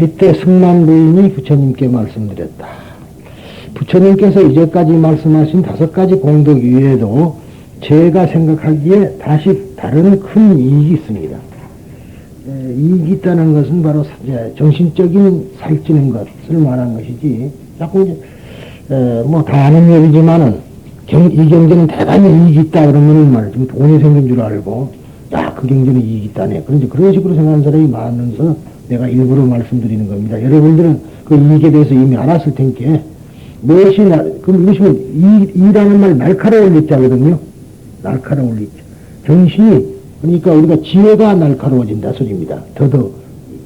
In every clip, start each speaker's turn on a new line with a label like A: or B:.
A: 이때 승만 부인이 부처님께 말씀드렸다. 부처님께서 이제까지 말씀하신 5가지 공덕 이외에도 제가 생각하기에 다시 다른 큰 이익이 있습니다. 이익이 있다는 것은 바로 정신적인 살찌는 것을 말한 것이지, 자꾸 이제 다 아는 얘기지만은 이 경제는 대단히 이익이 있다 그러면은 말이지 돈이 생긴 줄 알고, 야, 그 경제는 이익이 있다네. 그런 식으로 생각하는 사람이 많아서 내가 일부러 말씀드리는 겁니다. 여러분들은 그 이익에 대해서 이미 알았을 테니까, 그럼 이것이면 이라는 말 날카로울 있자거든요. 날카로울 있자. 정신이, 그러니까 우리가 지혜가 날카로워진다 소리입니다.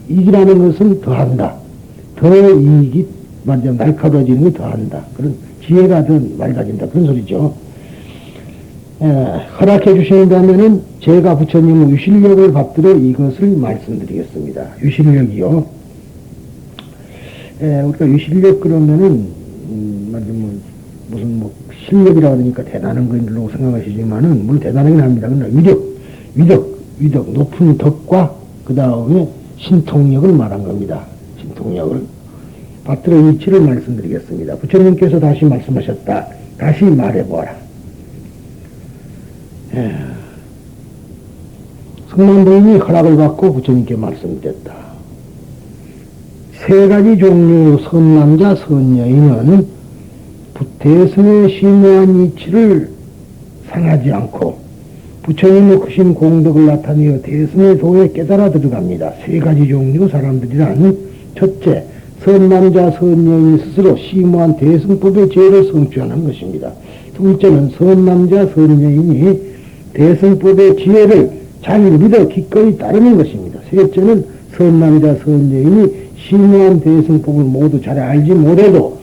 A: 이익이라는 것은 더한다. 더 이익이, 말하자면 날카로워지는 게 더한다. 그런 지혜가 더 맑아진다. 그런 소리죠. 허락해 주신다면은 제가 부처님 유실력을 받들어 이것을 말씀드리겠습니다. 유실력이요. 우리가 유실력 그러면은, 무슨 실력이라 그러니까 대단한 걸로 생각하시지만은, 물론 대단하긴 합니다. 그러나 위덕, 높은 덕과 그 다음에 신통력을 말한 겁니다. 신통력을. 받들어 이치를 말씀드리겠습니다. 부처님께서 다시 말씀하셨다. 다시 말해보아라. 승만부인이 허락을 받고 부처님께 말씀드렸다. 3가지 종류 선남자, 선여인은 대승의 심오한 이치를 상하지 않고 부처님의 크신 공덕을 나타내어 대승의 도에 깨달아 들어갑니다. 3가지 종류 사람들이란, 첫째, 선남자, 선여인이 스스로 심오한 대승법의 지혜를 성취하는 것입니다. 둘째는 선남자, 선여인이 대승법의 지혜를 잘 믿어 기꺼이 따르는 것입니다. 셋째는 선남자, 선여인이 심오한 대승법을 모두 잘 알지 못해도,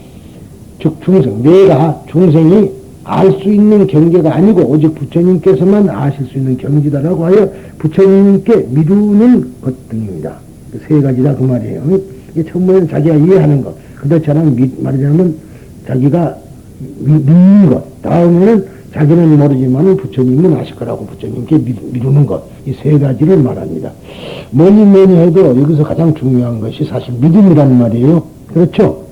A: 즉 내가 중생이 알 수 있는 경계가 아니고 오직 부처님께서만 아실 수 있는 경지다라고 하여 부처님께 미루는 것 등입니다. 3가지다 그 말이에요. 이게 처음에는 자기가 이해하는 것, 그렇지 않으면 말하자면 자기가 믿는 것, 다음에는 자기는 모르지만 부처님은 아실 거라고 부처님께 미루는 것, 이 3가지를 말합니다. 뭐니 해도 여기서 가장 중요한 것이 사실 믿음이라는 말이에요. 그렇죠?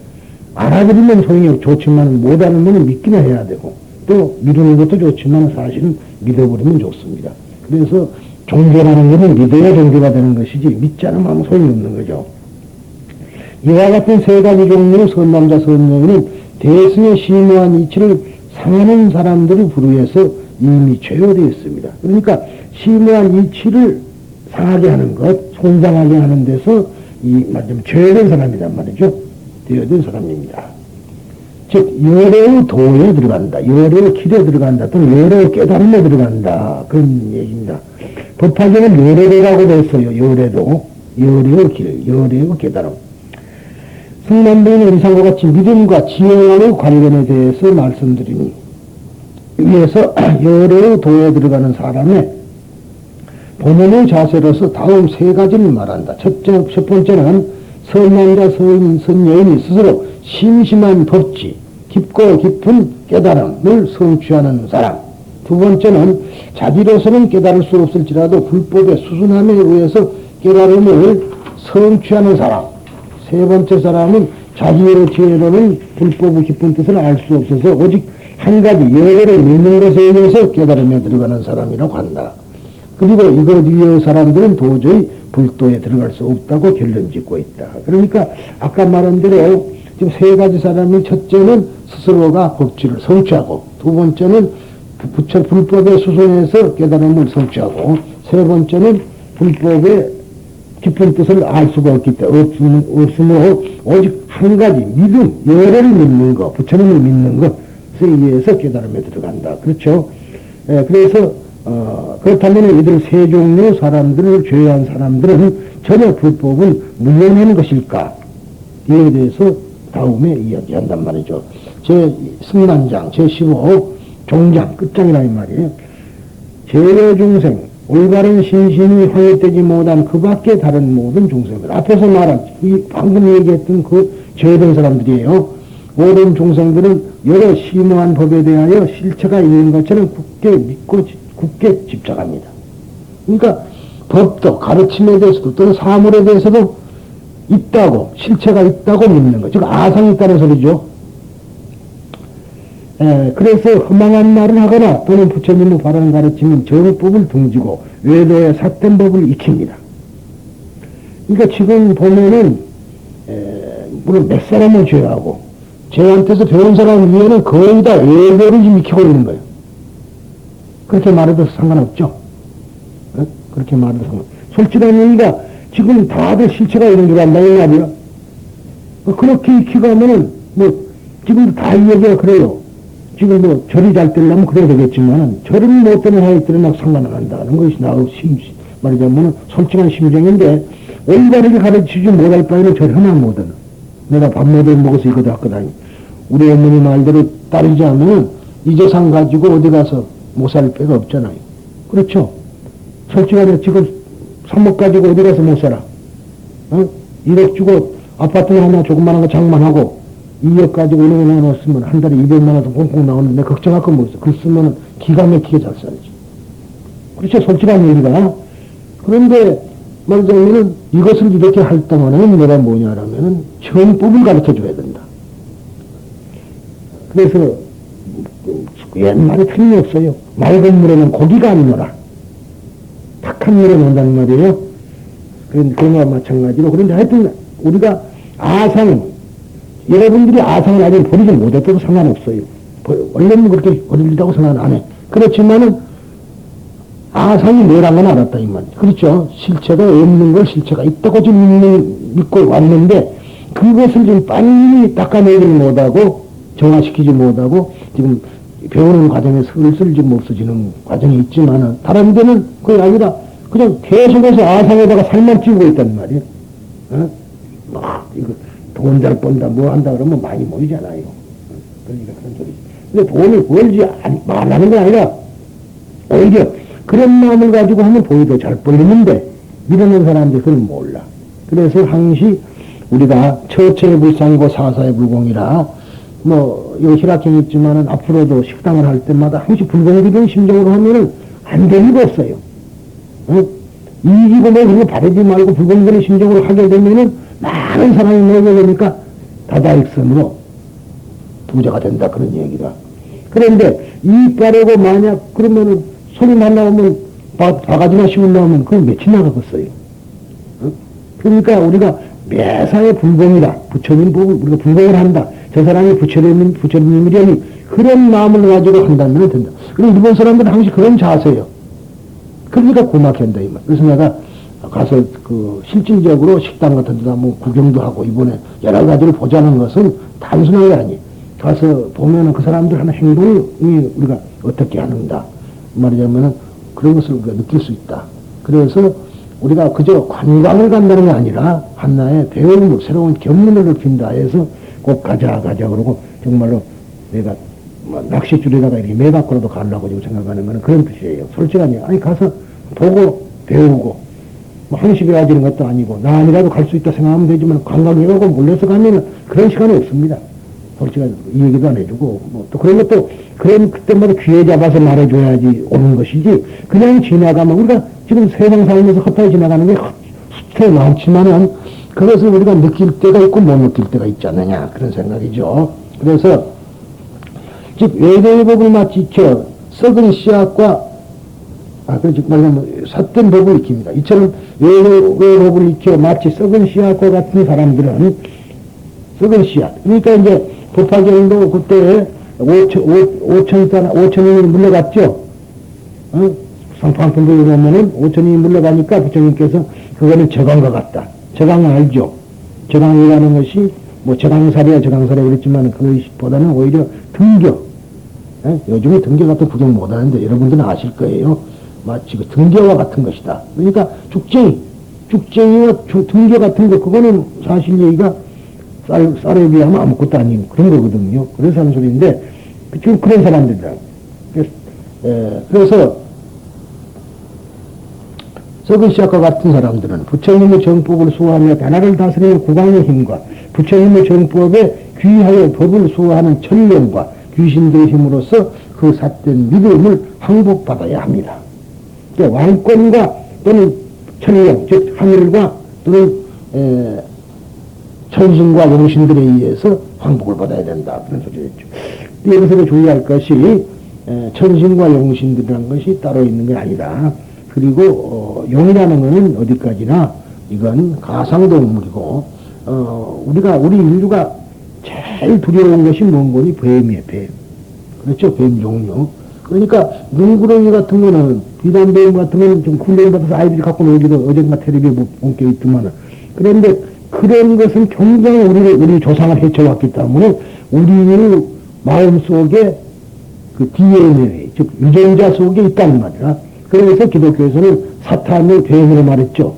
A: 알아들으면 소용이 좋지만 못 알으면 믿기나 해야 되고, 또 미루는 것도 좋지만 사실은 믿어버리면 좋습니다. 그래서 종교라는 것은 믿어야 종교가 되는 것이지 믿지 않으면 아무 소용이 없는 거죠. 이와 같은 3가지 종류의 선남자, 선여인은 대승의 심오한 이치를 상하는 사람들을 부르해서 이미 죄어되어 있습니다. 그러니까 심오한 이치를 상하게 하는 것, 손상하게 하는 데서 말하자면 죄된 사람이란 말이죠. 되어진 사람입니다. 즉 열애의 도에 들어간다, 열애의 길에 들어간다, 또는 열애의 깨달음에 들어간다, 그런 얘기입니다. 법화경은 열애라고 됐어요. 열애의 길, 열애의 깨달음. 승만부인은 이상과 같이 믿음과 지혜와의 관련에 대해서 말씀드리니, 위에서 열애의 도에 들어가는 사람의 본연의 자세로서 다음 3가지를 말한다. 첫 번째는 선남자, 선여인이 스스로 심심한 법지, 깊고 깊은 깨달음을 성취하는 사람. 두 번째는 자기로서는 깨달을 수 없을지라도 불법의 수순함에 의해서 깨달음을 성취하는 사람. 세 번째 사람은 자기의 지혜로는 불법의 깊은 뜻을 알 수 없어서 오직 한 가지 열애를 믿는 것에 의해서 깨달음에 들어가는 사람이라고 한다. 그리고 이것 위의 사람들은 도저히 불도에 들어갈 수 없다고 결론 짓고 있다. 그러니까 아까 말한 대로 지금 3가지 사람이, 첫째는 스스로가 법지를 성취하고, 두 번째는 불법의 수순에서 깨달음을 성취하고, 세 번째는 불법의 깊은 뜻을 알 수가 없기 때문에 없으므로 오직 한 가지 믿음, 열애를 믿는 것, 부처님을 믿는 것에 의해서 깨달음에 들어간다. 그렇죠? 그래서 그렇다면 이들 3종류 사람들을 죄한 사람들은 전혀 불법은 물려내는 것일까? 이에 대해서 다음에 이야기한단 말이죠. 승만장, 제15 종장, 끝장이라는 말이에요. 제여중생, 올바른 신심이 확립되지 못한 그 밖에 다른 모든 종생들. 앞에서 말한, 방금 얘기했던 그 죄된 사람들이에요. 모든 종생들은 여러 심오한 법에 대하여 실체가 있는 것처럼 굳게 믿고 굳게 집착합니다. 그러니까 법도, 가르침에 대해서도, 또는 사물에 대해서도 있다고, 실체가 있다고 믿는 거. 즉, 아상이 있다는 소리죠. 그래서 허망한 말을 하거나 또는 부처님의 바라는 가르치는 정법을 등지고 외도의 삿된 법을 익힙니다. 그러니까 지금 보면은, 물론 몇 사람을 죄하고, 쟤한테서 배운 사람 위에는 거의 다 외도를 지금 익히고 있는 거예요. 그렇게 말해도 상관없죠. 그렇게 말해도 상관없죠. 솔직한 얘기가 지금 다들 실체가 있는 줄 안다, 이 말이야. 그렇게 익히고 하면은, 지금도 다 얘기가 그래요. 지금 절이 잘 되려면 그래야 되겠지만, 절을 못 되는 하이들은 막 상관을 한다는 것이 나의 말하자면 솔직한 심정인데, 올바르게 가르치지 못할 바에는 절 하나 못하는. 내가 밥 먹어서 이거 다 하거다니. 우리 어머니 말대로 따르지 않으면 이 재산 가지고 어디 가서 못 살 데가 없잖아요. 그렇죠? 솔직하게 지금 3억 가지고 어디 가서 못 살아. 1억 주고 아파트 하나 조그만한 거 장만하고 2억 가지고 1억 하나 넣었으면 한 달에 200만 원도 꽁꽁 나오는데 걱정할 건 뭐 있어. 글 쓰면 기가 막히게 잘 살지. 그렇죠? 솔직한 얘기가. 그런데 말하자면 이것을 이렇게 할 동안에는 내가 뭐냐라면은 정법을 가르쳐 줘야 된다. 그래서 옛말에 틀림없어요. 맑은 물에는 고기가 안 놀아. 탁한 물에 논다는 말이에요. 그런 거와 마찬가지로. 그런데 하여튼 우리가 아상, 여러분들이 아상을 아직 버리지 못했다고 상관없어요. 원래는 그렇게 버리려고 생각 안 해. 그렇지만은 아상이 뭐란 건 알았다, 이 말. 그렇죠. 실체가 없는 걸 실체가 있다고 좀 믿고 왔는데, 그것을 좀 빨리 닦아내지 못하고, 정화시키지 못하고, 지금 배우는 과정에 슬슬 좀 없어지는 과정이 있지만은, 다른 데는 그게 아니라, 그냥 계속해서 아상에다가 살만 찌우고 있단 말이에요. 이거 돈 잘 번다, 뭐 한다 그러면 많이 모이잖아요. 그러니까 그런 소리. 근데 돈을 벌지 말라는 게 아니라, 오히려, 그런 마음을 가지고 하면 돈이 더 잘 벌리는데, 이러는 사람들이 그걸 몰라. 그래서 항시 우리가 처처의 불상이고 사사의 불공이라, 이거 희락경이 있지만은 앞으로도 식당을 할 때마다 항시 불공기된 심정으로 하면은 안 될 리가 없어요. 이기고 그런 거 바르지 말고 불공기된 심정으로 하게 되면은 많은 사람이 모이게 되니까 다다익선으로 부자가 된다, 그런 얘기다. 그런데 이 바르고 만약 그러면은 소리만 나오면, 바가지나 시골 나오면, 그건 며칠 나가겠어요. 그러니까 우리가 매사에 불공이다. 부처님 보고 우리가 불공을 한다. 저 사람이 부처님이려니 그런 마음을 가지고 한다면 된다. 그리고 일본 사람들은 항상 그런 자세예요. 그러니까 고맙게 한다, 이 말. 그래서 내가 가서 실질적으로 식당 같은 데다 구경도 하고 이번에 여러 가지를 보자는 것은 단순한 게 아니에요. 가서 보면은 그 사람들 하는 행동이 우리가 어떻게 하는가. 말하자면은 그런 것을 우리가 느낄 수 있다. 그래서 우리가 그저 관광을 간다는 게 아니라 한나의 배움을, 새로운 견문을 넓힌다 해서 꼭 가자 그러고 정말로 내가 낚싯줄에다가 이렇게 매갖고라도 가려고 지금 생각하는 거는 그런 뜻이에요. 솔직하니 아니 가서 보고 배우고 항시 배워지는 것도 아니고 나 아니라도 갈 수 있다 생각하면 되지만 관광에 가고 몰려서 가면 그런 시간이 없습니다. 솔직히 이 얘기도 안 해주고 또 그런 것도 그런 그때마다 귀에 잡아서 말해줘야지 오는 것이지 그냥 지나가면 우리가 지금 세상 살면서 헛되이 지나가는 게 숫자에 많지만은 그것을 우리가 느낄 때가 있고 못 느낄 때가 있지 않느냐 그런 생각이죠. 그래서 즉 외도의 법을 마치 익혀 썩은 씨앗과 그렇지 말하면 삿된 법을 익힙니다. 이처럼 외도의 법을 익혀 마치 썩은 씨앗과 같은 사람들은 썩은 씨앗 그러니까 이제 법화경도 그때 5천인이 물러갔죠. 상판품들에 보면은 5천인이 물러가니까 부처님께서 그거는 저강과 같다. 저강 알죠? 저강이라는 것이 저강살이야 그랬지만 그것보다는 오히려 등교. 요즘에 등교 같은 구경 못하는데 여러분들은 아실 거예요. 마치 그 등교와 같은 것이다. 그러니까 죽쟁이와 등교 같은 거 그거는 사실 얘기가 쌀에 비하면 아무것도 아닌 그런 거거든요. 그래서 하는 소리인데, 지금 그런 사람들이다. 그래서, 썩은 씨앗과 같은 사람들은 부처님의 정법을 수호하며 나라를 다스리는 국왕의 힘과 부처님의 정법에 귀하여 법을 수호하는 천령과 귀신들의 힘으로써 그 삿된 믿음을 항복받아야 합니다. 왕권과 또는 천령, 즉 하늘과 또는 천신과 용신들에 의해서 황복을 받아야 된다. 그런 소리였죠. 여기서 주의할 것이 천신과 용신들이라는 것이 따로 있는 게 아니다. 그리고 용이라는 것은 어디까지나 이건 가상동물이고 우리 인류가 제일 두려운 것이 뭔 거니? 뱀이에요. 뱀. 그렇죠? 뱀 종류. 그러니까 눈구렁이 같은 거는 비단뱀 같은 거는 좀 훈련받아서 아이들이 갖고 놀기도 어젠가 텔레비에 본 게 있지만은 그런데 그런 것은 굉장히 우리 조상을 해쳐왔기 때문에 우리 마음속에 그 DNA, 즉 유전자 속에 있다는 말이야. 그래서 기독교에서는 사탄을 뱀으로 말했죠.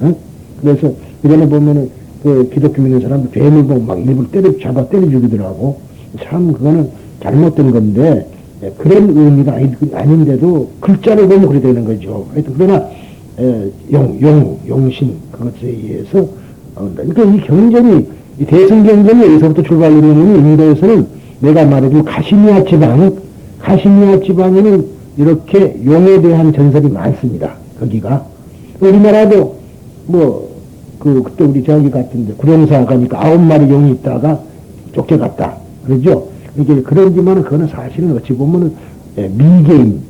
A: 응? 그래서 그전에 보면은 그 기독교 믿는 사람들 뱀을 보고 막 입을 잡아 때려 죽이더라고. 참 그거는 잘못된 건데 그런 의미가 아닌데도 글자를 보면 그래 되는 거죠. 하여튼 그러나 용신 그것에 의해서 그러니까 이 경전이 이 대승 경전이 여기서부터 출발이 되는 인도에서는 내가 말해준 카시미아 지방에는 이렇게 용에 대한 전설이 많습니다. 거기가 우리나라도 그때 우리 저기 같은데 구룡사 가니까 9마리 용이 있다가 쫓겨갔다 그러죠. 이게 그런지만 그거는 사실은 어찌 보면은 미개인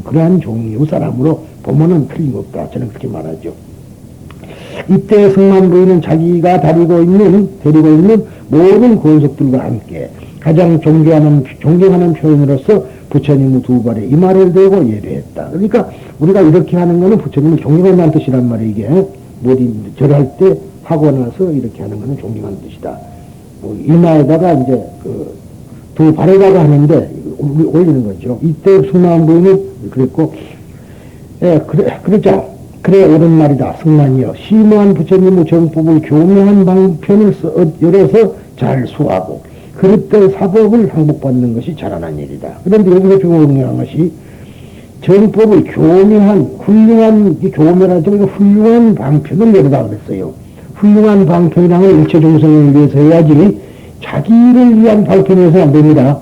A: 그러한 종류 사람으로 보면은 틀림없다. 저는 그렇게 말하죠. 이때 승만부인은 자기가 데리고 있는 모든 권속들과 함께 가장 존경하는 표현으로서 부처님의 두 발에 이마를 대고 예배했다. 그러니까 우리가 이렇게 하는 거는 부처님을 존경한다는 뜻이란 말이에요. 이게 뭐지 절할 때 하고 나서 이렇게 하는 거는 존경하는 뜻이다. 이마에다가 이제 두 발에다가 하는데 올리는 거죠. 이때 승만부인은 그랬고, 그래 옳은 말이다. 승만이여 심오한 부처님의 정법을 교묘한 방편을 열어서 잘 수하고 그릇될 사법을 항복받는 것이 자라난 일이다. 그런데 여기서 중요한 것이 정법을 훌륭한 방편을 내려다 그랬어요. 훌륭한 방편이라는 일체众生을 위해서 해야지 자기를 위한 방편이 돼서는 안 됩니다.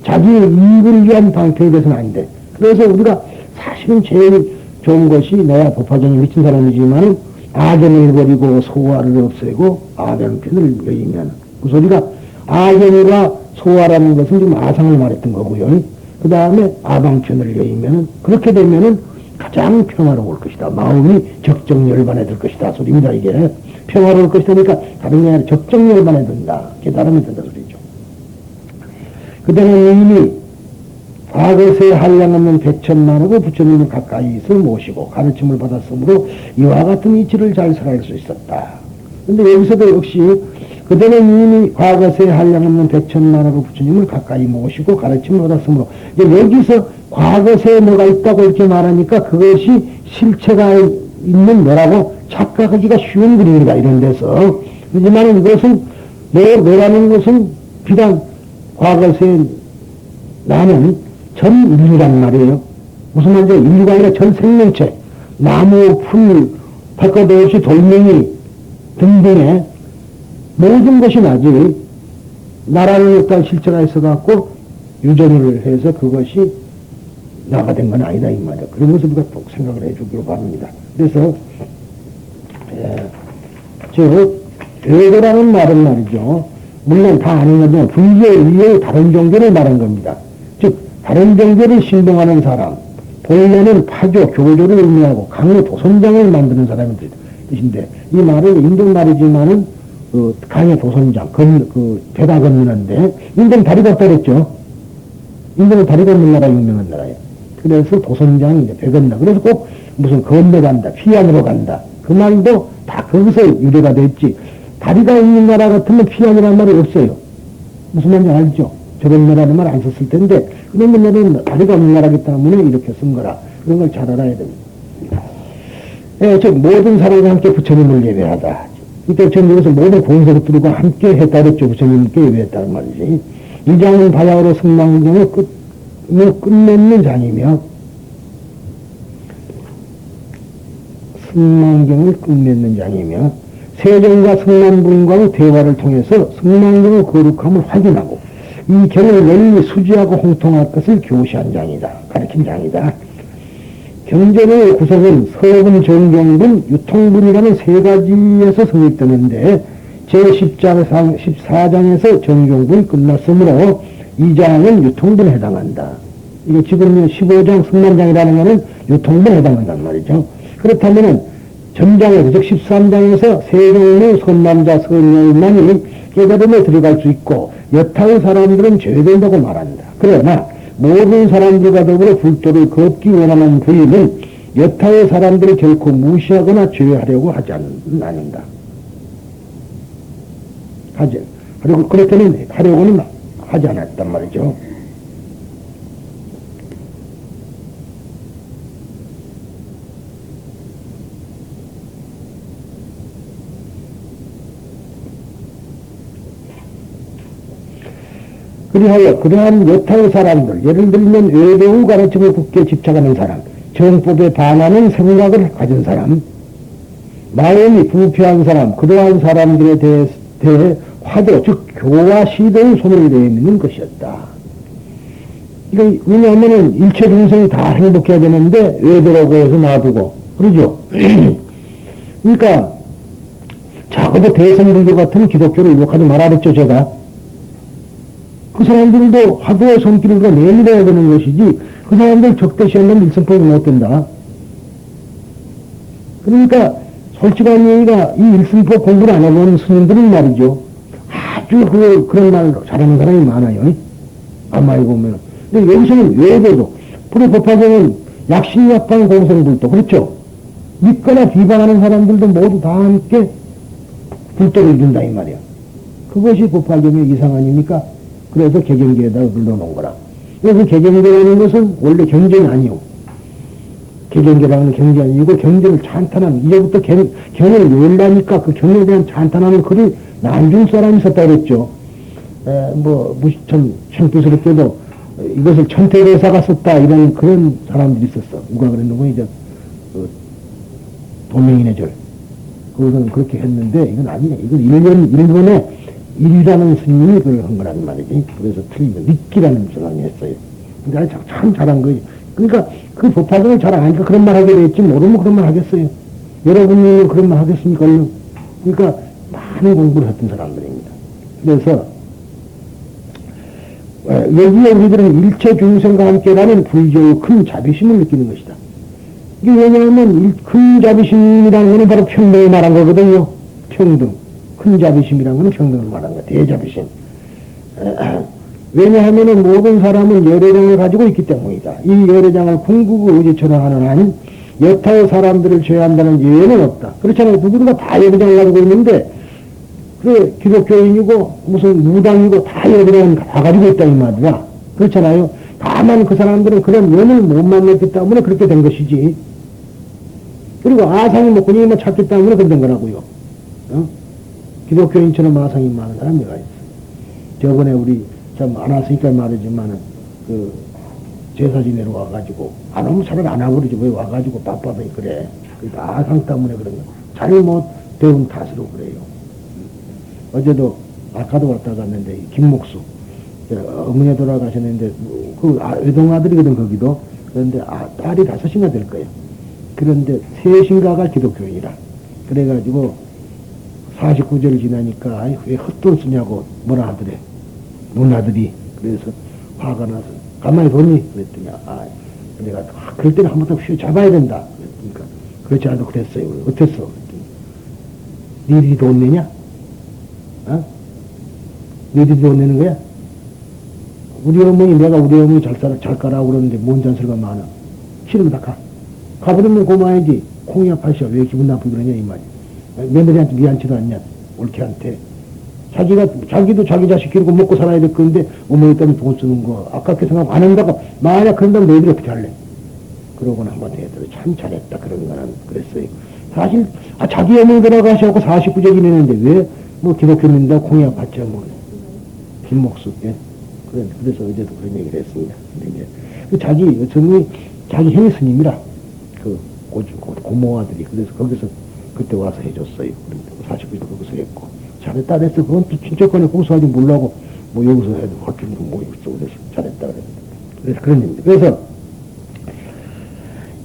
A: 자기의 이익을 위한 방편이 돼서는 안 돼. 그래서 우리가 사실은 제일 좋은 것이 내가 법화정에 미친 사람이지만 악연을 버리고 소화를 없애고 아방편을 여의면 그 소리가 악연과 소화라는 것은 좀 아상을 말했던 거고요. 그 다음에 아방편을 여의면 그렇게 되면은 가장 평화로울 것이다. 마음이 적정열반에 들 것이다. 소리입니다. 이게 평화로울 것이다. 그러니까 다른 게 아니라 적정열반에 든다. 깨달음이 든다 소리죠. 그때는 이미 과거세 한량없는 백천만하고 부처님을 가까이서 모시고 가르침을 받았으므로 이와 같은 이치를 잘 살아갈 수 있었다. 근데 여기서도 역시 그때는 이미 과거세 한량없는 백천만하고 부처님을 가까이 모시고 가르침을 받았으므로 이제 여기서 과거세에 뭐가 있다고 이렇게 말하니까 그것이 실체가 있는 뭐라고 착각하기가 쉬운 그림이다 이런 데서. 하지만 이것은 너라는 것은 비단 과거세 나는 전 인류란 말이에요. 무슨 말이죠? 인류가 아니라 전 생명체, 나무, 풀, 발가벗이 돌멩이 등등의 모든 것이 나지 나라는 어떤 실체가 있어갖고 유전을 해서 그것이 나가 된 건 아니다 이 말이야. 그런 것을 우리가 꼭 생각을 해주기로 바랍니다. 그래서 외도라는 말은 말이죠. 물론 다 아는 건데 불교 이외의 다른 종교를 말한 겁니다. 즉 다른 종교를 신봉하는 사람, 본래는 파조, 교조를 의미하고 강의 도선장을 만드는 사람의 뜻인데 이 말은 인도 말이지만은 강의 도선장, 배다 건너는데 인도는 다리가 떨었죠. 인도는 다리 건너는 나라 유명한 나라예요. 그래서 도선장이 이제 배 건너. 그래서 꼭 무슨 건너간다, 피안으로 간다. 그 말도 다 거기서 유래가 됐지. 다리가 있는 나라 같으면 피안이라는 말이 없어요. 무슨 말인지 알죠? 저런 나라는 말 안 썼을 텐데, 그런 나라는 다리가 없는 나라기 때문에 이렇게 쓴 거라. 그런 걸 잘 알아야 됩니다. 즉, 모든 사람과 함께 부처님을 예배하다. 이때 전 여기서 모든 공석들과 함께 했다랬죠. 부처님께 예배했다는 말이지. 이 장은 바야흐로 승망경을 끝맺는 장이며, 승망경을 끝맺는 장이며, 세종과 승만부인과의 대화를 통해서 승망경의 거룩함을 확인하고, 이 경을 널리 수지하고 홍통할 것을 교시한 장이다. 가르친 장이다. 경전의 구성은 서분, 정경분, 유통분이라는 세 가지에서 성립되는데 제14장에서 정경분이 끝났으므로 2장은 유통분에 해당한다. 이게 지금 15장 승만장이라는 것은 유통분에 해당한단 말이죠. 그렇다면 전장에서 즉 13장에서 세 종류 선남자 선녀만이 깨달음에 들어갈 수 있고 여타의 사람들은 제외된다고 말한다. 그러나 모든 사람들과 더불어 불도를 걷기 원하는 부인은 여타의 사람들을 결코 무시하거나 제외하려고 하지 않는다. 그렇다면 하려고는 하지 않았단 말이죠. 그리하여 그러한 여타의 사람들, 예를 들면 외배우 가르침을 굳게 집착하는 사람, 정법에 반하는 생각을 가진 사람, 마음이 부패한 사람, 그러한 사람들에 대해 화도, 즉 교화 시대의 손을 내미는 것이었다. 이거 왜냐하면 일체 중생이 다 행복해야 되는데 외배라고 해서 놔두고 그러죠. 그러니까 적어도 대성불교 같은 기독교를 욕하지 말아 그랬죠 제가. 그 사람들도 화두의 손길을 내밀어야 되는 것이지 그 사람들 적대시하면 일성법이 못 된다. 그러니까 솔직한 얘기가 이 일성법 공부를 안 해본 스님들은 말이죠. 아주 그런 말 잘하는 사람이 많아요. 아마이 보면. 근데 여기서는 외에도 불의법화경은 약신약방 공생불도 그렇죠. 믿거나 비방하는 사람들도 모두 다 함께 불도를 이룬다 이 말이야. 그것이 법화경의 이상 아닙니까? 그래서 개경계에다가 불러놓은 거라. 그래서 개경계라는 것은 원래 경전이 아니오. 개경계라는 경전이 아니고 경전을 찬탄하는, 이제부터 경을 열라니까 그 경에 대한 찬탄하는 글을 남중 사람이 썼다 그랬죠. 창피스럽게도 이것을 천태대사가 썼다 이런 그런 사람들이 있었어. 누가 그랬는고 이제 도명인의 절. 그것은 그렇게 했는데 이건 아니네. 이건 일본에 일이라는 스님이 그걸 한 거란 말이지. 그래서 틀리면 믿기라는 사람이 했어요. 근데 참 잘한 거지. 그러니까 그 법화경을 잘 아니까 그런 말 하게 됐지 모르면 그런 말 하겠어요. 여러분이 그런 말 하겠습니까? 그러니까 많은 공부를 했던 사람들입니다. 그래서 여기에 우리들은 일체 중생과 함께라는 불교의 큰 자비심을 느끼는 것이다. 이게 왜냐하면 큰 자비심이라는 것은 바로 평등을 말한 거거든요. 평등. 큰 자비심이라는 것은 평등을 말한 거야. 대자비심. 왜냐하면 모든 사람은 열애장을 가지고 있기 때문이다. 이 열애장을 궁극의 의지처럼 하는 한 여타의 사람들을 제외한다는 예외는 없다. 그렇잖아요. 누구나 다 열애장을 가지고 있는데 그래 기독교인이고 무슨 무당이고 다 열애장을 다 가지고 있다 이 말이야. 그렇잖아요. 다만 그 사람들은 그런 연을 못 만났기 때문에 그렇게 된 것이지. 그리고 아상이 목구니만 찾기 때문에 그렇게 된 거라고요. 기독교인처럼 아상이 많은 사람이 있어. 저번에 우리 참 안 왔으니까 말이지만은 그 제사 지내러 와가지고 안 오면 차라리 안 와버리지 왜 와가지고 바빠서 그래. 그러니까 아상 때문에 그런 거. 잘못 배운 탓으로 그래요. 어제도 아까도 왔다 갔는데 김목수 어머니 돌아가셨는데 그 외동아들이거든 거기도. 그런데 딸이 5인가 될 거예요. 그런데 3인가가 기독교인이라. 그래가지고 49절 지나니까 왜 헛돈 쓰냐고 뭐라 하더래. 누나들이. 그래서 화가 나서 가만히 보니 그랬더니 내가 그럴 때는 한 번 더 휘잡아야 된다. 그러니까 그렇지 않아도 그랬어요. 어땠어? 그랬더니 니들이 돈 내냐? 니들이 돈 내는 거야? 우리 어머니 내가 우리 어머니 잘 가라고 그러는데 뭔 잔소리가 많아. 싫으면 다 가. 가버리면 고마워야지. 콩이야 파시야. 왜 기분 나쁘게 그러냐 이 말이야. 며느리한테 미안치도 않냐. 옳게한테. 자기도 자기 자식 키우고 먹고 살아야 될 건데 어머니 때문에 돈 쓰는 거 아깝게 생각 안 한다고. 만약 그런다면 너희들이 어떻게 할래? 그러고는 한번 해도 참 잘했다 그런 거는 그랬어요. 사실 자기 어머니 돌아가셔갖고 49제 지내는데 왜 뭐 기독교인인데 콩이야 받죠 뭐. 김목수. 예. 그래서 어제도 그런 얘기를 했습니다. 근데 이제 자기 형이 스님이라 그 고모 아들이 그래서 거기서 그때 와서 해줬어요. 49도 거기서 했고 잘했다 그랬어. 그건 또 친척간에 고소하지 몰라고 뭐 여기서 해도 할 줄도 뭐 있어. 그래서 잘했다 그랬어. 그래서 그런 얘기입니다. 그래서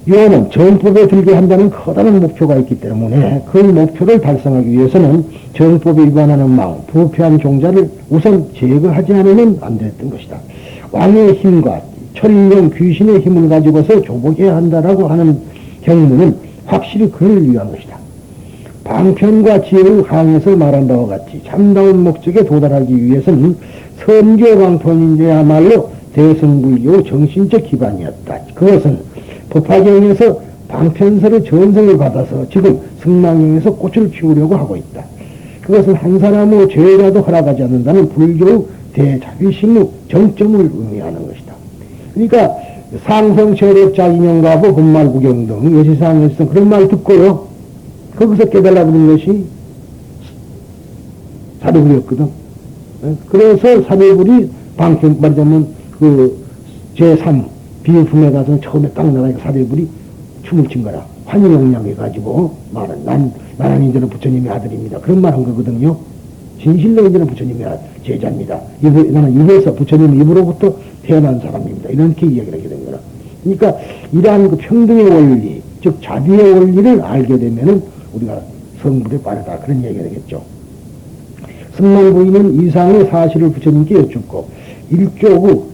A: 요는 정법에 들게 한다는 커다란 목표가 있기 때문에 그 목표를 달성하기 위해서는 정법에 위반하는 마음, 부패한 종자를 우선 제거하지 않으면 안 됐던 것이다. 왕의 힘과 천령 귀신의 힘을 가지고서 조복해야 한다라고 하는 경문은 확실히 그를 위한 것이다. 방편과 지혜를 강해서 말한 바와 같이 참다운 목적에 도달하기 위해서는 선교강통인데야말로 대승불교 정신적 기반이었다. 그것은 법화경에서 방편설의 전성을 받아서 지금 승망경에서 꽃을 피우려고 하고 있다. 그것은 한 사람의 죄라도 허락하지 않는다는 불교의 대자비심의 정점을 의미하는 것이다. 그러니까 상성체력자인용가보 금말구경 등 여시상에서 그런 말 듣고요. 거기서 깨달아 보는 것이 사대불이었거든. 그래서 사대불이 방편 말하자면 그 제3 비유품에 가서 처음에 딱 나가니까 사대불이 춤을 춘 거라. 환희영량해가지고 말은 나는 이제는 부처님의 아들입니다. 그런 말 한 거거든요. 진실로 이제는 부처님의 제자입니다. 나는 입에서 부처님 입으로부터 태어난 사람입니다. 이렇게 이야기를 하게 된 거라. 그러니까 이러한 그 평등의 원리, 즉 자비의 원리를 알게 되면은 우리가 성불에 빠르다. 그런 얘기가 되겠죠. 승망부인은 이상의 사실을 부처님께 여쭙고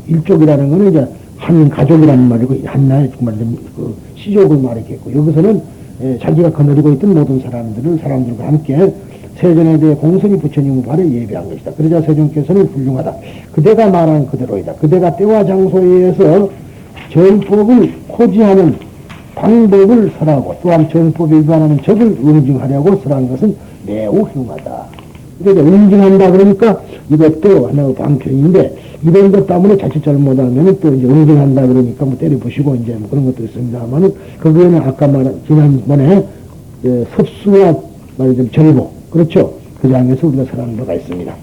A: 일족이라는 것은 이제 한 가족이라는 말이고 한나의 정말 그 시족을 말했겠고 여기서는 자기가 거느리고 있던 모든 사람들과 함께 세존에 대해 공손히 부처님의 발에 예배한 것이다. 그러자 세존께서는 훌륭하다. 그대가 말한 그대로이다. 그대가 때와 장소에 의해서 정법을 호지하는 방법을 설하고 또한 정법에 위반하는 적을 응징하려고 설한 것은 매우 훌륭하다. 그러니까 응징한다 그러니까 이것도 하나의 방편인데 이런 것 때문에 자칫 잘못하면 또 이제 응징한다 그러니까 뭐 때려부시고 이제 뭐 그런 것도 있습니다만은 그거는 아까 지난번에 섭수와 말하자면 정보 그렇죠. 그 장에서 우리가 설하는 바가 있습니다.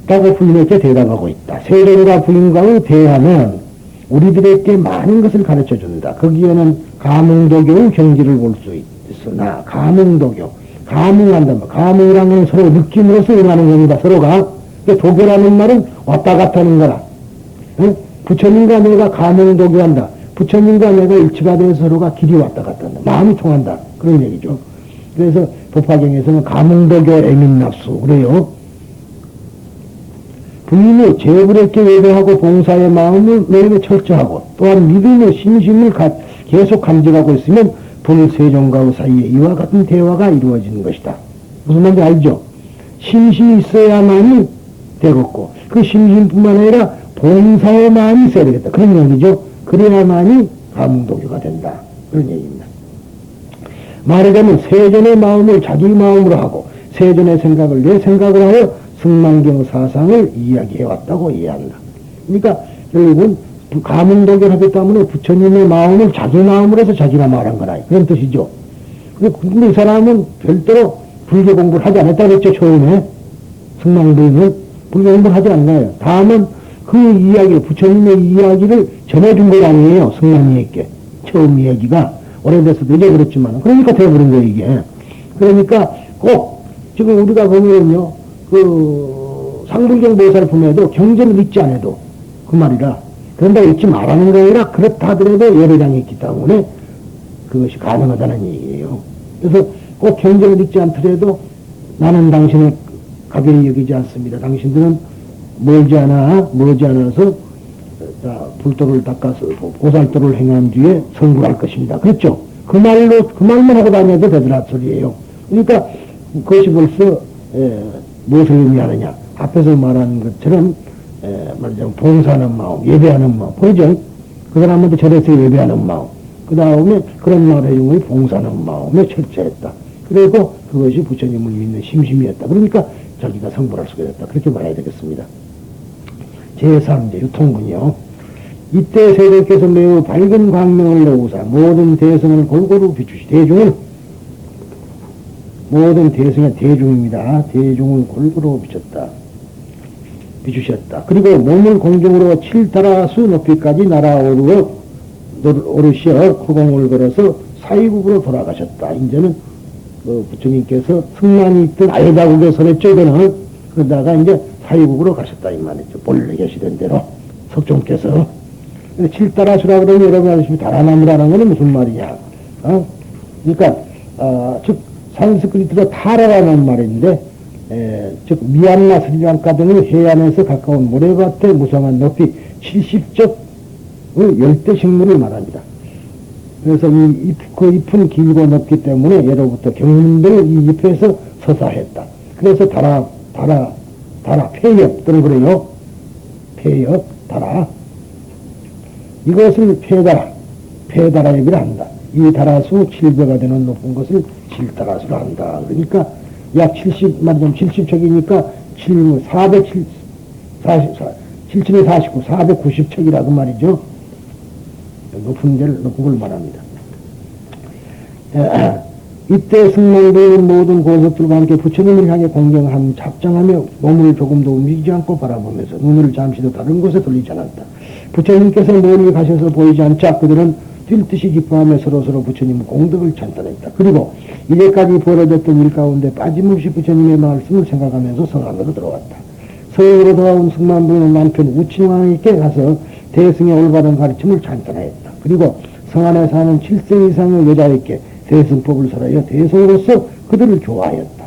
A: 라고 부인에게 대답하고 있다. 세존과 부인과의 대화는 우리들에게 많은 것을 가르쳐 준다. 거기에는 가문도교의 경지를 볼 수 있으나 가문도교 가문한다. 가문이라는 건 서로 느낌으로서 응하는 겁니다. 서로가. 도교라는 말은 왔다 갔다 하는 거라. 응? 부처님과 내가 가문도교한다. 부처님과 내가 일치가 돼서 서로가 길이 왔다 갔다 한다. 마음이 통한다. 그런 얘기죠. 그래서 법화경에서는 가문도교 애민납수 그래요. 부인이 제불에게 예배하고 봉사의 마음을 매우 철저하고 또한 믿음의 신심을 계속 간직하고 있으면 불세종과의 사이에 이와 같은 대화가 이루어지는 것이다. 무슨 말인지 알죠? 심심이 있어야만이 되겠고 그 심심뿐만 아니라 봉사의 마음이 있어야 되겠다. 그런 얘기죠. 그래야만이 가문도교가 된다. 그런 얘기입니다. 말하자면 세존의 마음을 자기 마음으로 하고 세존의 생각을 내 생각을 하여 승망경 사상을 이야기해왔다고 이해한다. 그러니까 결국은 가문도교를 하기 때문에 부처님의 마음을 자기 마음으로 해서 자기가 말한 거라. 그런 뜻이죠. 근데 이 사람은 별도로 불교 공부를 하지 않았다고 했죠. 처음에 승망부인은 불교 공부를 하지 않나요. 다만 그 이야기를 부처님의 이야기를 전해준 것 아니에요. 승망이에게 처음 이야기가 오래돼서도 이제 그렇지만 그러니까 되어버린 거예요 이게. 그러니까 꼭 지금 우리가 보면요 그 상불경 보살품에도 경전을 믿지 않아도 그 말이라 그런다고 잊지 말라는 게 아니라 그렇다 하더라도 예배량이 있기 때문에 그것이 가능하다는 얘기예요. 그래서 꼭 경전을 믿지 않더라도 나는 당신을 가벼이 여기지 않습니다. 당신들은 멀지 않아서 불도를 닦아서 보살도를 행한 뒤에 성불할 것입니다. 그렇죠? 그 말만 하고 다녀도 되더라 소리예요. 그러니까 그것이 벌써 무엇을 의미하느냐. 앞에서 말한 것처럼 말하자면 봉사하는 마음, 예배하는 마음, 보이죠? 그 사람한테 절에서 예배하는 마음, 그 다음에 그런 말의 용어에 봉사하는 마음에 철저했다. 그리고 그것이 부처님을 믿는 심심이었다. 그러니까 자기가 성불할 수가 있다. 그렇게 말해야 되겠습니다. 제3제 유통분이요. 이때 세종께서 매우 밝은 광명을 놓으사 모든 대성을 골고루 비추시. 대중은 모든 대성의 대중입니다. 대중을 골고루 비추셨다. 그리고 몸을 공중으로 7다라수 높이까지 날아오르시어 허공을 걸어서 사이국으로 돌아가셨다. 이제는 부처님께서 승만이 있던 아예다국에 설했죠. 이거는 그러다가 이제 사이국으로 가셨다 이 말이죠. 본래 계시던 대로 석종께서 칠다라수라 그러면 여러분 아시면 다라나무라는 거는 무슨 말이냐. 그러니까, 즉, 산스크리트로 타라라는 말인데, 즉, 미얀마, 스리랑카 등의 해안에서 가까운 모래밭의 무성한 높이 70적 열대 식물을 말합니다. 그래서 그 잎은 길고 높기 때문에 예로부터 경민들을 이 잎에서 서사했다. 그래서 폐엽, 또는 그래요. 폐엽, 다라. 이것을 폐다라잎이라 한다. 이 다라수 7배가 되는 높은 것을 7다라수라 한다. 그러니까 약 70만 70척이니까 77에 49, 490척이라고 말이죠. 높은 걸 말합니다. 이때 승만대는 모든 고석들과 함께 부처님을 향해 공경함, 작정하며 몸을 조금도 움직이지 않고 바라보면서 눈을 잠시도 다른 곳에 돌리지 않았다. 부처님께서 멀리 가셔서 보이지 않자 그들은 뛸 듯이 기뻐하며 서로서로 부처님 공덕을 찬탄했다. 그리고 이제까지 벌어졌던 일 가운데 빠짐없이 부처님의 말씀을 생각하면서 성 안으로 들어왔다. 성으로 돌아온 승만부인은 남편 우친왕에게 가서 대승의 올바른 가르침을 찬탄하였다. 그리고 성 안에 사는 7세 이상의 여자에게 대승법을 설하여 대성으로서 그들을 교화하였다.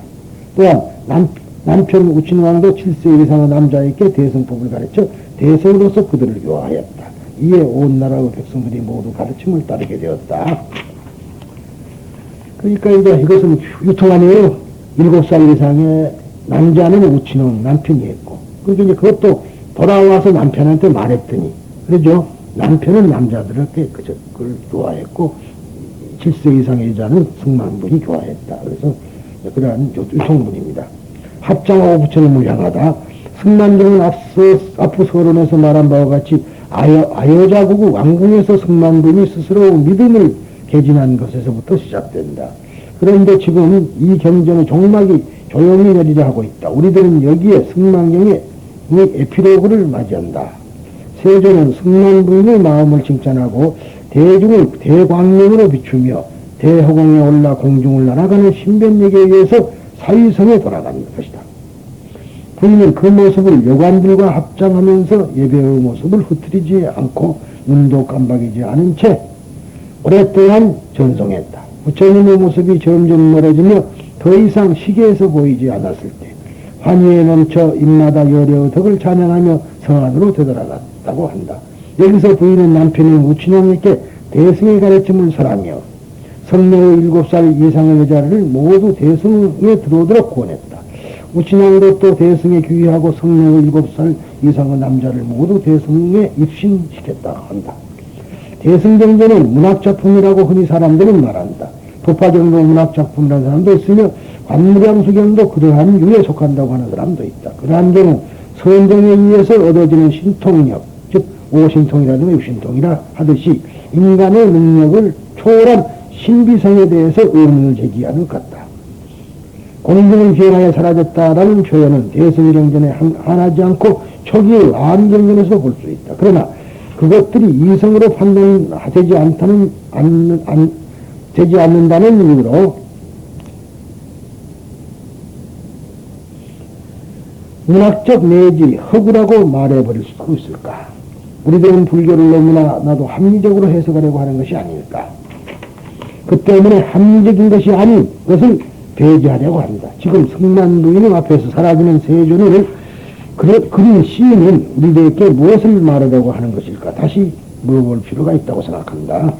A: 또한 남편 우친왕도 7세 이상의 남자에게 대승법을 가르쳐 대성으로서 그들을 교화하였다. 이에 온 나라의 백성들이 모두 가르침을 따르게 되었다. 그러니까 이제 이것은 유통아니에요. 7살 이상의 남자는 우친왕 남편이 했고, 그러니까 이제 그것도 돌아와서 남편한테 말했더니, 그러죠? 남편은 남자들에게 그걸 교화했고, 7세 이상의 여자는 승만분이 교화했다. 그래서 그러한 유통문입니다. 합장하고 부처님을 향하다. 승만등은 앞서 서론에서 말한 바와 같이 아여자국 왕궁에서 승만분이 스스로 믿음을 개진한 것에서부터 시작된다. 그런데 지금 이 경전의 종막이 조용히 내리려 하고 있다. 우리들은 여기에 승만경의 에피로그를 맞이한다. 세조는 승만부인의 마음을 칭찬하고 대중을 대광명으로 비추며 대허공에 올라 공중을 날아가는 신변력에 의해서 사위성에 돌아가는 것이다. 부인은 그 모습을 여관들과 합장하면서 예배의 모습을 흐트리지 않고 눈도 깜박이지 않은 채 오랫동안 전송했다. 부처님의 모습이 점점 멀어지며 더 이상 시계에서 보이지 않았을 때 환희에 넘쳐 입마다 여려의 덕을 찬양하며 성 안으로 되돌아갔다고 한다. 여기서 부인은 남편인 우친왕에게 대승의 가르침을 설하며 성내의 7살 이상의 여자를 모두 대승에 들어오도록 구원했다. 우친왕도 또 대승에 귀의하고 성내의 7살 이상의 남자를 모두 대승에 입신시켰다 한다. 대승경전은 문학작품이라고 흔히 사람들은 말한다. 법화경도 문학작품이라는 사람도 있으며 관무량수경도 그러한 유에 속한다고 하는 사람도 있다. 그러한 경우 선정에 의해서 얻어지는 신통력, 즉 오신통이라든가 육신통이라 하듯이 인간의 능력을 초월한 신비성에 대해서 의문을 제기하는 것 같다. 공중을 비행하여 사라졌다라는 표현은 대승경전에 한하지 않고 초기의 암경전에서 볼 수 있다. 그러나 그것들이 이성으로 판단되지 되지 않는다는 이유로 문학적 내지 허구라고 말해버릴 수 있을까? 우리들은 불교를 너무나 나도 합리적으로 해석하려고 하는 것이 아닐까? 그 때문에 합리적인 것이 아닌 것을 배제하려고 한다. 지금 승만부인의 앞에서 사라지는 세존을 그린 시인은 우리들에게 무엇을 말하려고 하는 것일까? 다시 물어볼 필요가 있다고 생각한다.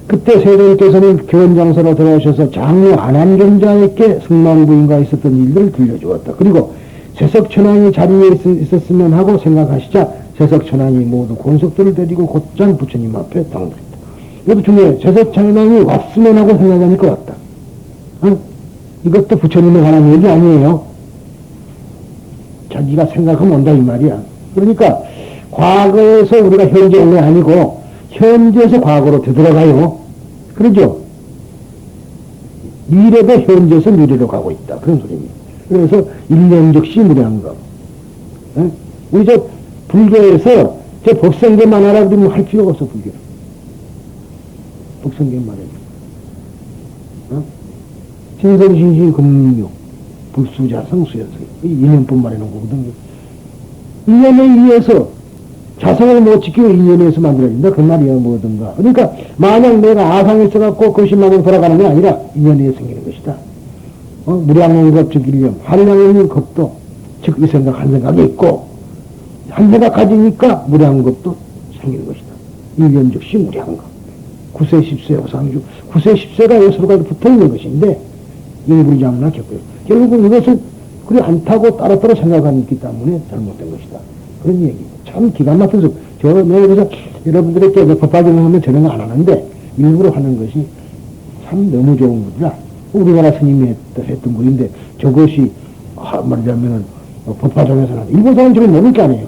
A: 그때 세존께서는 견장소로 들어오셔서 장로 안암존자에게 승만부인과 있었던 일들을 들려주었다. 그리고 세석천왕이 자리에 있었으면 하고 생각하시자 세석천왕이 모두 권속들을 데리고 곧장 부처님 앞에 당도했다. 이것도 중요해. 세석천왕이 왔으면 하고 생각하니까 왔다. 이것도 부처님에 관한 얘기 아니에요. 자기가 생각하면 온다 이 말이야. 그러니까 과거에서 우리가 현재 온 게 아니고 현재에서 과거로 되돌아가요. 그러죠? 미래도 현재에서 미래로 가고 있다. 그런 소리입니다. 그래서 일념즉시 무량겁. 우리 저 불교에서 저 법성계만 하라 그러면 할 필요가 없어. 불교. 법성계만 해. 진성신신 금융 불수자 성수연성 이 인연뿐만 해놓은 거거든요. 인연에 의해서 자성을 못 지키고 인연에서 만들어진다. 그 말이야, 뭐든가. 그러니까, 만약 내가 아상에 써갖고 그것이 만으로 돌아가는 게 아니라 인연에 생기는 것이다. 무량행급 즉 일념, 한량의 급도, 즉 이 생각, 한 생각이 있고, 한 생각 가지니까 무량급도 생기는 것이다. 일념 즉시 무량급. 9세, 10세, 오상주. 9세, 10세가 서로가 붙어 있는 것인데, 일부리장나 겪고요. 결국은 이것은 그리 않다고 따로따로 생각하고 있기 때문에 잘못된 것이다. 그런 얘기. 참 기가 막혀서, 내가 그래서 여러분들에게 법화경을 하면 저는 안 하는데, 일부러 하는 것이 참 너무 좋은 것이라. 우리나라 스님이 했던 것인데, 저것이, 말하자면은, 법화경에서는, 일본 사람은 저걸 모를 게 아니에요.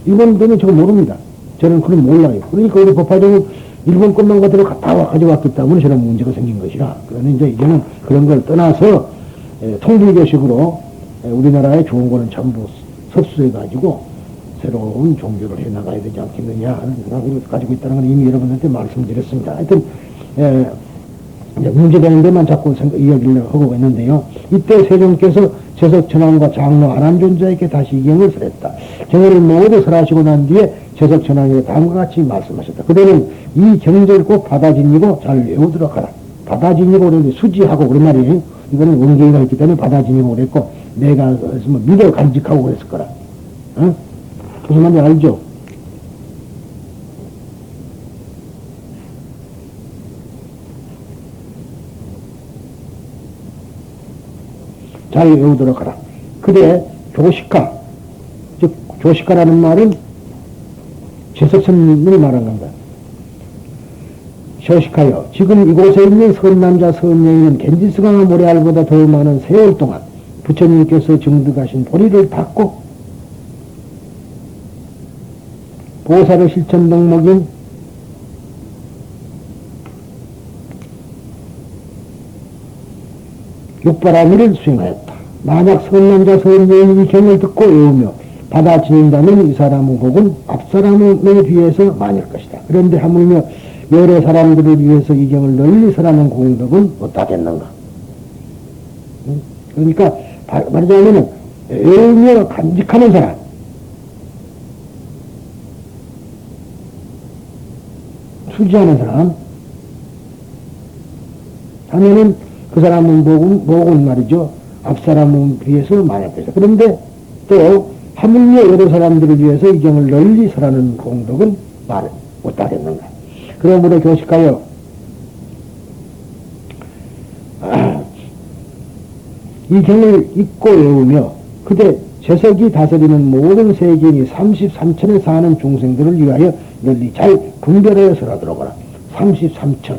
A: 일본들은 저걸 모릅니다. 저는 그걸 몰라요. 그러니까 우리 법화경은 일본 것만 그대로 가져왔기 때문에 저런 문제가 생긴 것이라. 그러니 이제는 그런 걸 떠나서, 통일교식으로 우리나라에 좋은 거는 전부 섭수해가지고 새로운 종교를 해나가야 되지 않겠느냐 하는 생각을 가지고 있다는 건 이미 여러분한테 말씀드렸습니다. 하여튼, 이제 문제되는 데만 자꾸 이야기를 하고 있는데요. 이때 세종께서 제석천왕과 장로 안암존자에게 다시 이경을 설했다. 경을 모두 설하시고 난 뒤에 제석천왕에게 다음과 같이 말씀하셨다. 그대는 이 경전을 꼭 받아지니고 잘 외우도록 하라. 받아지니고 그러는데 수지하고 그런 말이에요. 이거는 원계가 있기 때문에 받아지니고 그랬고, 내가 뭐 믿어 간직하고 그랬을 거라. 어? 무슨 말인지 알죠? 잘 외우도록 하라. 그래, 조식가. 즉, 조식가라는 말은 제석천님이 말한 건다. 조식하여, 지금 이곳에 있는 선남자 선녀인은 겐지스강의 모래알보다 더 많은 세월 동안 부처님께서 증득하신 보리를 닦고 보살의 실천 덕목인 육바라밀을 수행하였다. 만약 선남자 선녀인이 이 경을 듣고 외우며 받아지는다면 이 사람의 복은 앞사람에 비해서 많을 것이다. 그런데 하물며 여러 사람들을 위해서 이 경을 널리 설하는 공덕은 어떠하겠는가? 그러니까 말하자면 외우며 간직하는 사람, 수지하는 사람 하면은 그 사람은 복은 말이죠. 앞사람에 비해서 많을 것이다. 그런데 또 하물며 여러 사람들을 위해서 이 경을 널리 설하는 공덕은 말 못하겠는가. 그러므로 교식하여 이 경을 읽고 외우며 그대 제석이 다스리는 모든 세계인이 33천에 사는 중생들을 위하여 널리 잘 분별하여 설하도록 하라. 33천.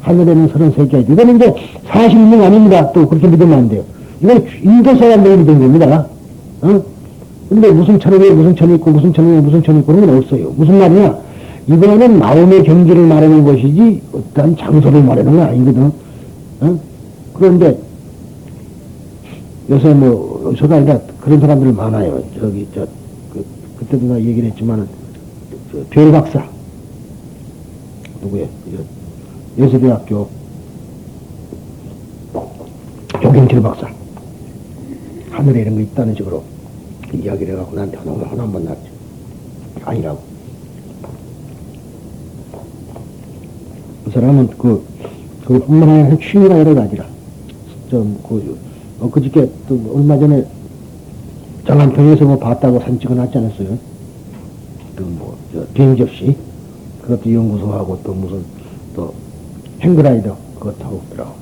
A: 하늘에는 33개이지. 이거는 이제 40명 아닙니다. 또 그렇게 믿으면 안 돼요. 이건 인도 사람들이 믿은 겁니다. 근데 무슨 천에 무슨 천이 있고 무슨 천에 무슨 천이 있고 그런 건 없어요. 무슨 말이냐? 이거는 마음의 경지를 말하는 것이지 어떤 장소를 말하는 건 아니거든. 그런데 요새 뭐 요새가 아니라 그런 사람들 많아요. 그때도 나 얘기를 했지만은 별 박사 누구예요? 예수대학교 조경철 박사 하늘에 이런 거 있다는 식으로 이야기를 해갖고 나한테 하나 한번 났죠. 아니라고. 그 사람은 그뿐만 아니라 취미가 여러 가지라. 그저께 또 얼마 전에 장안평에서 뭐 봤다고 사진 찍어놨지 않았어요? 비행 접시 그것도 연구소하고 또 무슨 또 행그라이더 그것도 하고 있더라고.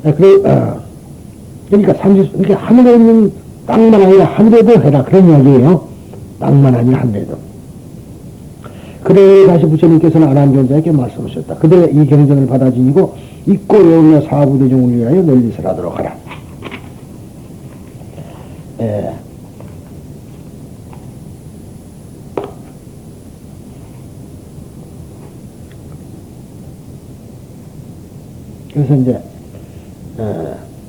A: 그러니까 그러니까 하늘에 있는 땅만 아니라 하늘에도 해라 그런 이야기예요. 땅만 아니라 하늘에도. 그래 다시 부처님께서는 안암존자에게 말씀하셨다. 그들의 이 경전을 받아지니고 잊고 외우며 사부대중을 위하여 널리 설하도록 하라. 그래서 이제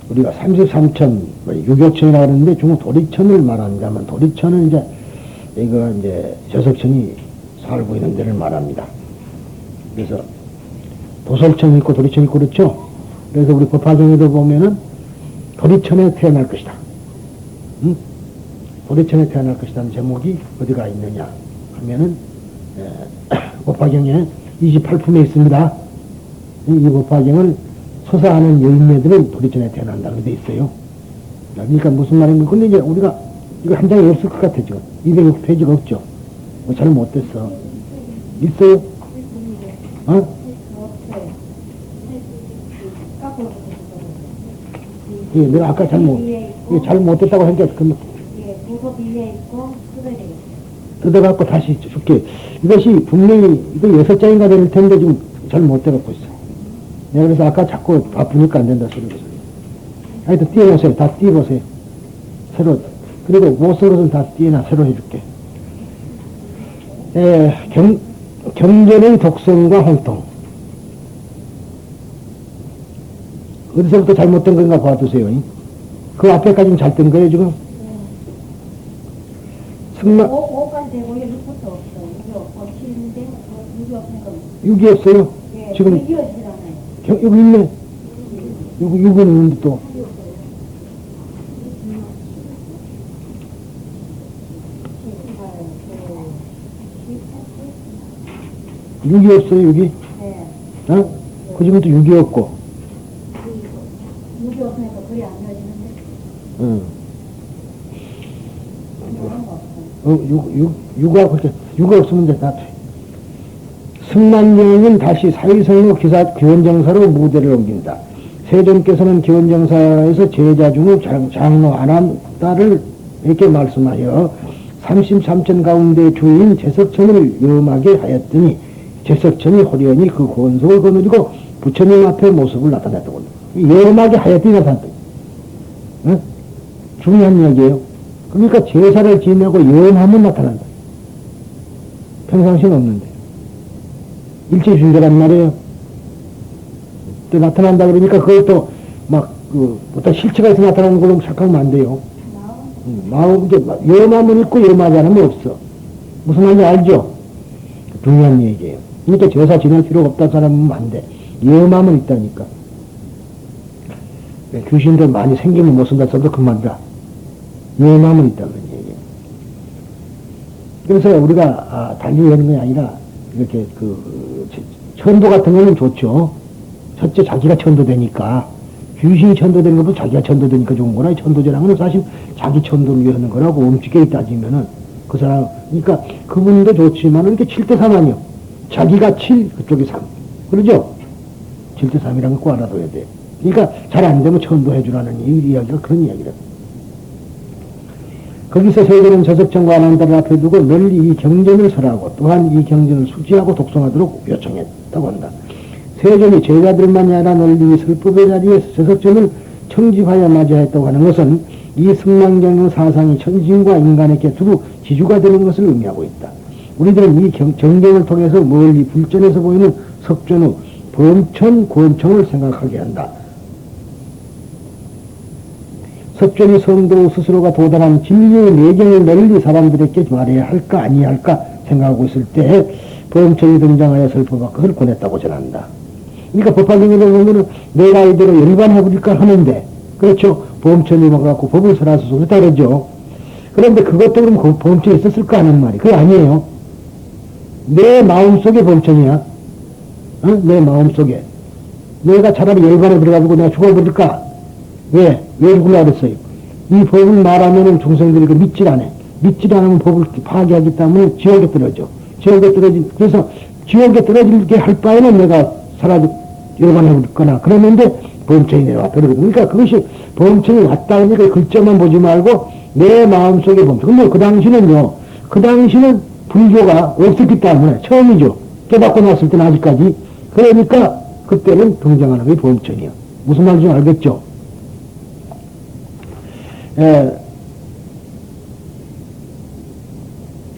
A: 우리가 33천, 유교천이라고 하는데 중국 도리천을 말합니다만 도리천은 이제 저석천이 살고 있는 데를 말합니다. 그래서 도솔천이 있고 도리천이 있고 그렇죠. 그래서 우리 법화경에도 보면은 도리천에 태어날 것이다. 도대천에 태어날 것이라는 제목이 어디가 있느냐 하면은 법화경에 28품에 있습니다. 이 법화경은 소사하는 여인네들은 도대천에 태어난다고 돼 있어요. 그러니까 무슨 말인가. 근데 이제 우리가 이거 한 장이 없을 것 같아 지금. 206페이지가 없죠. 뭐 잘 못됐어. 있어요? 어? 예, 내가 아까 잘 못됐다고 하니까
B: 무법 위에 있고 뜯어야 되겠어요.
A: 뜯어갖고 다시 줄게. 이것이 분명히 이거 6장인가 될 텐데 지금 잘 못돼갖고 있어. 내가 그래서 아까 자꾸 바쁘니까 안 된다 소리를. 하여튼 띄워보세요. 다 띄워보세요. 새로. 그리고 못 쓴 것은 다 띄어나 새로 해줄게. 경전의 독성과 활동. 어디서부터 잘못된 건가 봐두세요. 그 앞에까지는 잘 된 거예요, 지금? 승마.
B: 5까지 되고 6부터 없어요. 6이 없고 7인데 6이 없으니까
A: 6이 없어요?
B: 예,
A: 지금.
B: 이어지질 않아요.
A: 여기 있네. 6은 있는데 또. 육이 없어요, 6이?
B: 네.
A: 어? 그 지금도 6이 없고.
B: 6이 없으니까 그리 안 이어지는데.
A: 응.
B: 그런 거 없어요.
A: 6하고 그렇게, 6이 없으면 이제 다 돼. 승만경은 다시 사위성로 기원정사로 무대를 옮긴다. 세존께서는 기원정사에서 제자 중의 장로 아난다를 이렇게 말씀하여 33천 가운데 주인 제석천을 염하게 하였더니 제석천이 호련히 그 권속을 거느리고 부처님 앞에 모습을 나타냈다고 합니다. 염하게 하였더니 나타났다. 응? 중요한 이야기예요. 그러니까 제사를 지내고 염하면 나타난다. 평상시는 없는데. 일체준대란 말이에요. 또 나타난다 그러니까 그것도 막, 어떤 실체가 있어 나타나는 걸로 착각하면 안 돼요. 마음, 이게, 염함은 있고 염하지 않으면 없어. 무슨 말인지 알죠? 중요한 얘기예요. 그러니까 제사 지낼 필요가 없다는 사람은 안 돼. 염함은 있다니까. 귀신들 많이 생기면 못 쓴다 써도 그만다. 염함은 있다는 얘기예요. 그래서 우리가, 달리하는 게 아니라, 이렇게 천도 같은 거는 좋죠. 첫째 자기가 천도되니까. 귀신이 천도되는 것도 자기가 천도되니까 좋은 거라. 천도제라는 건 사실 자기 천도를 위해 하는 거라고 엄직하게 따지면은 그 사람, 그러니까 그분도 좋지만 이렇게 7대3 아니요. 자기가 7, 그쪽이 3. 그러죠? 7대3이라는 거 알아둬야 돼. 그러니까 잘 안 되면 천도해주라는 이야기가 그런 이야기다. 거기서 세계는 저석천과 아난다를 앞에 두고 널리 이 경전을 설하고 또한 이 경전을 수지하고 독송하도록 요청했다고 한다. 세존이 제자들만이 아니라 널리 설법의 자리에 저석천을 청집하여 맞이하였다고 하는 것은 이 승만경의 사상이 천신과 인간에게 두루 지주가 되는 것을 의미하고 있다. 우리들은 이 정경을 통해서 멀리 불전에서 보이는 석존의 범천, 권총을 생각하게 한다. 석존이 성도 스스로가 도달한 진리의 내경을 널리 사람들에게 말해야 할까 아니야 할까 생각하고 있을 때 범천이 등장하여 설법과 그것을 권했다고 전한다. 그러니까 법화경이라고 하면은 내가 이대로 열반해버릴까 하는데, 그렇죠? 범천이 와갖고 법을 설하소서 그랬다 그러죠. 그런데 그것도 그럼 그 범천이 있었을까 하는 말이 그게 아니에요. 내 마음속에 범천이야. 어? 내 마음속에. 내가 차라리 열반에 들어가지고 내가 죽어버릴까? 왜 죽으려고 그랬어요? 이 법을 말하면은 중생들이 그 믿질 않아. 믿질 않으면 법을 파괴하기 때문에 지옥에 떨어져. 그래서 지옥에 떨어지게 할 바에는 내가 열반해버렸거나 그러는데 범천이 내려와 버리거든. 그러니까 그것이 범천이 왔다 하니까 글자만 보지 말고 내 마음속에 범천. 근데 그 당시는 불교가 없었기 때문에 처음이죠. 깨닫고 났을 때는 아직까지. 그러니까 그때는 등장하는 게 범천이야. 무슨 말인지 알겠죠?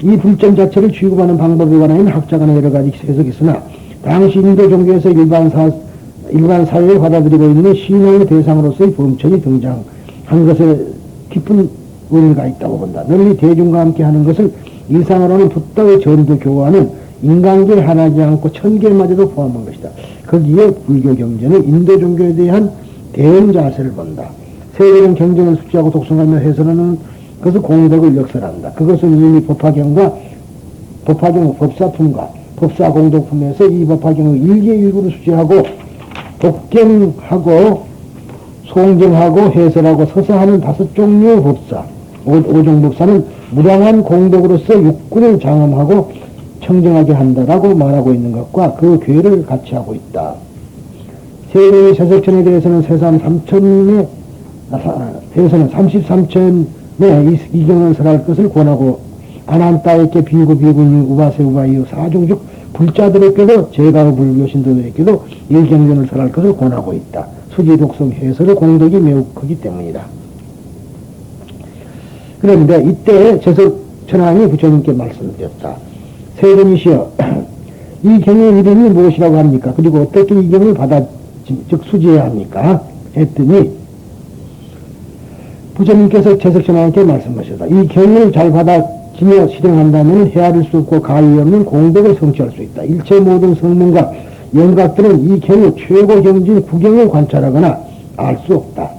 A: 이 불점 자체를 취급하는 방법에 관한 학자 간의 여러 가지 해석이 있으나 당시 인도 종교에서 일반 사회에 받아들이고 있는 신앙의 대상으로서의 범천이 등장한 것에 깊은 의미가 있다고 본다. 널리 대중과 함께 하는 것을 일상으로는 부탁의 전도 교화는 인간계에 하나지 않고 천계마저도 포함한 것이다. 거기에 불교 경전은 인도 종교에 대한 대응 자세를 본다. 세계는 경전을 숙지하고 독송하며 해설하는 그것은 공덕을 역설한다. 그것은 이미 법화경과 법사품과 법사공덕품에서 이 법화경을 일개일구로 수지하고 독경하고 송정하고 해설하고 서사하는 5종류의 법사, 오종법사는 무량한 공덕으로서 육군을 장엄하고 청정하게 한다라고 말하고 있는 것과 그 괴를 같이 하고 있다. 세계의 세석천에 대해서는 세상 3천에 대해서는 33천에 이경을 설할 것을 권하고 아난따에게 비구비구니 우바세 우바이유 사중즉 불자들에게도 제가 불교신들에게도 일경전을 설할 것을 권하고 있다. 수지독성 해설의 공덕이 매우 크기 때문이다. 그런데 이때 제석천왕이 부처님께 말씀드렸다. 세존이시여, 이 경의 이름이 무엇이라고 합니까? 그리고 어떻게 이 경을 즉 수지해야 합니까? 했더니 부처님께서 제석천왕께 말씀하셨다. 이 경을 잘 받아지며 실행한다면 헤아릴 수 없고 가위 없는 공덕을 성취할 수 있다. 일체 모든 성문과 영각들은 이 경의 최고 경진 구경을 관찰하거나 알 수 없다.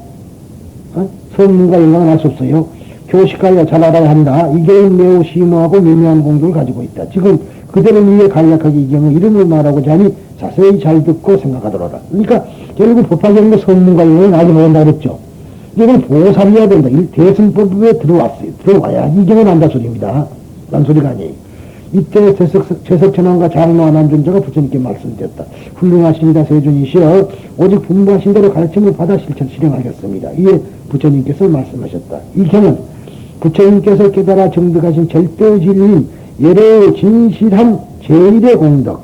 A: 성문과 영각은 알 수 없어요. 교식하여 잘 알아야 한다. 이 경은 매우 심오하고 미묘한 공덕을 가지고 있다. 지금 그대는 위에 간략하게 이 경의 이름을 말하고자 하니 자세히 잘 듣고 생각하도록. 그러니까 결국 법화경의 성문과 영각은 알지 못한다 그랬죠. 이건 보살이어야 된다. 대승법에 들어와야 이 경은 안다 소리입니다. 난 소리가 아니에요. 이때 제석천왕과 장로아난존자가 부처님께 말씀드렸다. 훌륭하십니다. 세존이시여, 오직 분부하신 대로 가르침을 받아 실행하겠습니다. 이에 부처님께서 말씀하셨다. 이 경은 부처님께서 깨달아 정득하신 절대 진리인 예래의 진실한 제1의 공덕,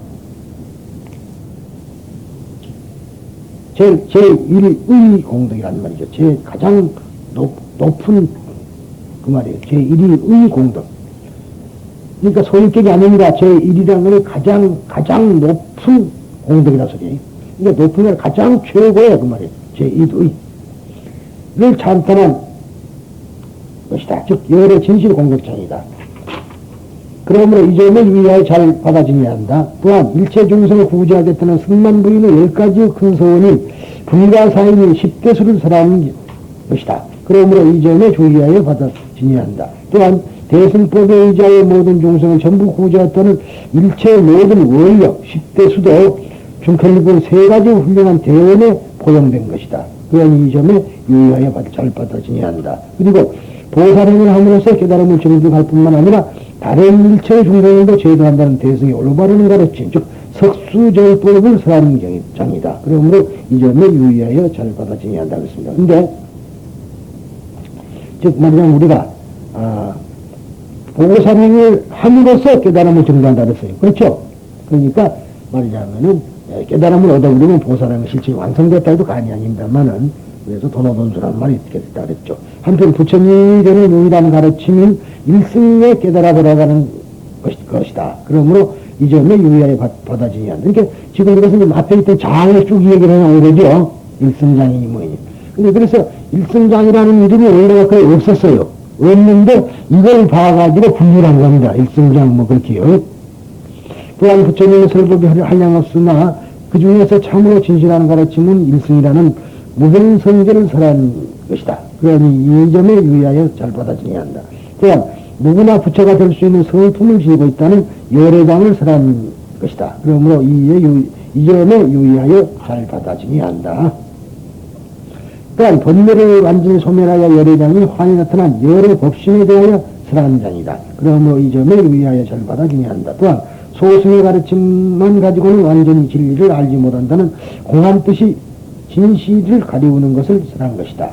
A: 제1의 공덕이라는 말이죠. 가장 높은 그 말이에요. 제1의 공덕. 그러니까 소인격이 아닙니다. 제1이라는 것은 가장 높은 공덕이라 소리예요. 그러니까 높은 건 가장 최고의 그 말이에요. 제1의.를 찬탄한 것이다. 즉, 열의 진실 공덕장이다. 그러므로 이 점을 위하여 잘 받아들여야 한다. 또한 일체 중생을 구제하겠다는 승만부인의 10가지의 큰 소원이 불가사인이 10대수를 설하는 것이다. 그러므로 이 점에 주의하여 받아들여야 한다. 또한 대승법에 의지하여 모든 중생을 전부 구제하였다는 일체 모든 원력 10대수도 결국은 3가지 훌륭한 대원에 포용된 것이다. 그러니 이 점에 유의하여 잘 받아들여야 한다. 그리고 보살행을 함으로써 깨달음을 정득할 뿐만 아니라 다른 일체의 중생들도 제도한다는 대승의 올바른 가르침, 즉 석수절법을 설하는 장이다. 그러므로 이 점에 유의하여 잘 받아들여야 한다 그랬습니다. 근데 즉 말하자면 우리가 보살행을 함으로써 깨달음을 증거한다 그랬어요. 그렇죠? 그러니까 말하자면은 깨달음을 얻어버리면 보살행은 실제 완성됐다 해도 간이 아닙니다만은 그래서 도노돈수라는 말이 있겠다 그랬죠. 한편 부처님이 되는 유일한 가르침인 일승에 깨달아 돌아가는 것이다. 그러므로 이 점에 유의하여 받아들여야 한다. 그러니까 지금 이것은 앞에 있던 장에 쭉 얘기를 하는 오래죠. 일승장이니 뭐니. 근데 그래서 일승장이라는 이름이 원래가 거의 없었어요. 없는데 이걸 봐가지고 분류한 겁니다. 일승장 뭐 그렇게요. 또한 부처님의 설법이 한량없으나 그 중에서 참으로 진실한 가르침은 일승이라는 무변성제를 설한 것이다. 그러니 이 점에 유의하여 잘 받아들여야 한다. 또한 누구나 부처가 될 수 있는 성품을 지니고 있다는 열애장을 설한 것이다. 그러므로 이 점에 유의하여 잘 받아들여야 한다. 또한 번뇌를 완전히 소멸하여 열애장이 환히 나타난 열의 법심에 대하여 설한 장이다. 그러므로 이 점에 유의하여 잘 받아들여야 한다. 또한 소승의 가르침만 가지고는 완전히 진리를 알지 못한다는 공한 뜻이 진실을 가리우는 것을 설한 것이다.